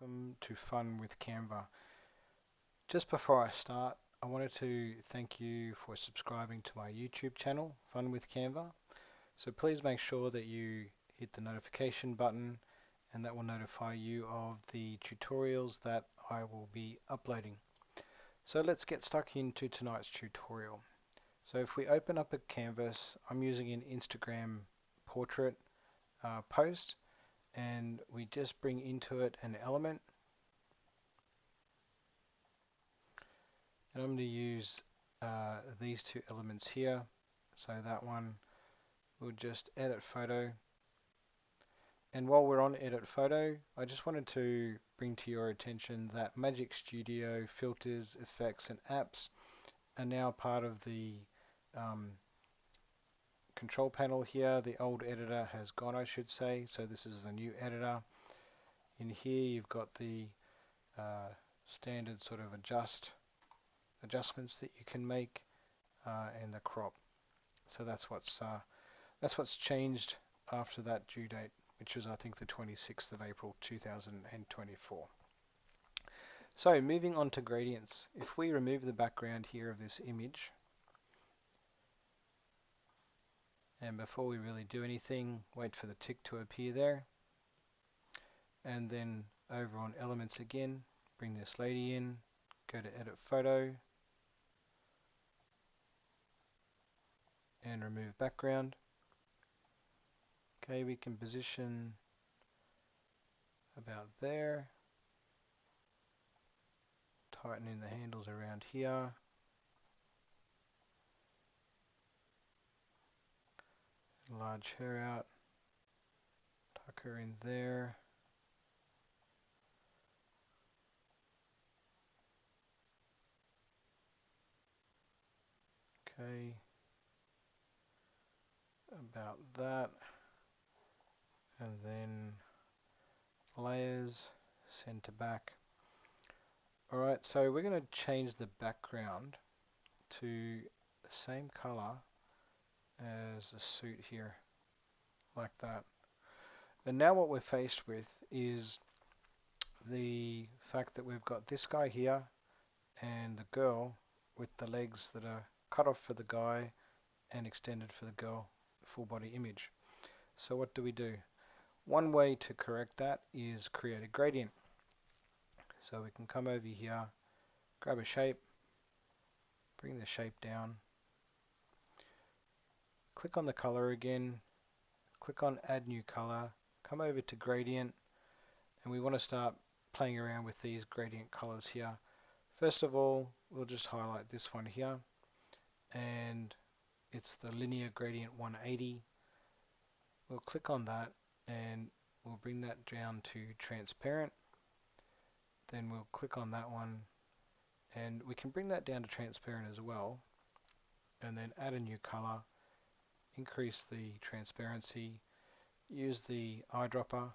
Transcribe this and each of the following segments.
Welcome to Fun with Canva. Just before I start, I wanted to thank you for subscribing to my YouTube channel, Fun with Canva. So please make sure that you hit the notification button and that will notify you of the tutorials that I will be uploading. So let's get stuck into tonight's tutorial. So if we open up a canvas, I'm using an Instagram portrait post, and we just bring into it an element. And I'm going to use these two elements here. So that one, we'll just edit photo. And while we're on edit photo, I just wanted to bring to your attention that Magic Studio filters, effects, and apps are now part of the control panel here. The old editor has gone, I should say. So this is the new editor. In here, you've got the standard sort of adjustments that you can make, and the crop. So that's what's changed after that due date, which was I think the 26th of April 2024. So moving on to gradients. If we remove the background here of this image, and before we really do anything, wait for the tick to appear there, and then over on elements again, bring this lady in, go to edit photo, and remove background. Okay, we can position about there, tighten in the handles around here, enlarge her out, tuck her in there. Okay, about that, and then layers, center back. Alright, so we're going to change the background to the same color as the suit here, like that. And now what we're faced with is the fact that we've got this guy here and the girl with the legs that are cut off for the guy and extended for the girl, full body image. So what do we do? One way to correct that is create a gradient. So we can come over here, grab a shape, bring the shape down, click on the color again, click on add new color, come over to gradient, and we want to start playing around with these gradient colors here. First of all, we'll just highlight this one here, and it's the linear gradient 180. We'll click on that and we'll bring that down to transparent. Then we'll click on that one, and we can bring that down to transparent as well, and then add a new color, increase the transparency, use the eyedropper,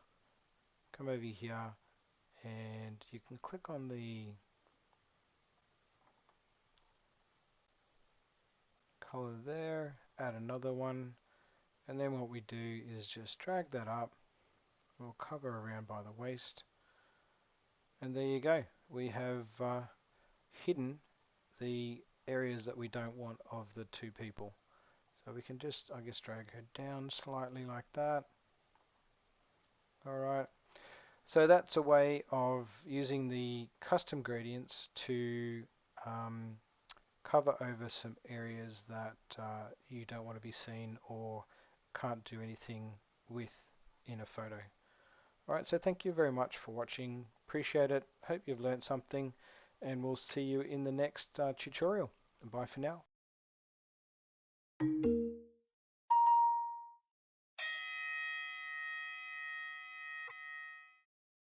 come over here, and you can click on the color there, add another one, and then what we do is just drag that up. We'll cover around by the waist, and there you go. We have hidden the areas that we don't want of the two people. So we can just, I guess, drag her down slightly like that. Alright, so that's a way of using the custom gradients to cover over some areas that you don't want to be seen or can't do anything with in a photo. Alright, so thank you very much for watching. Appreciate it. Hope you've learned something, and we'll see you in the next tutorial. Bye for now.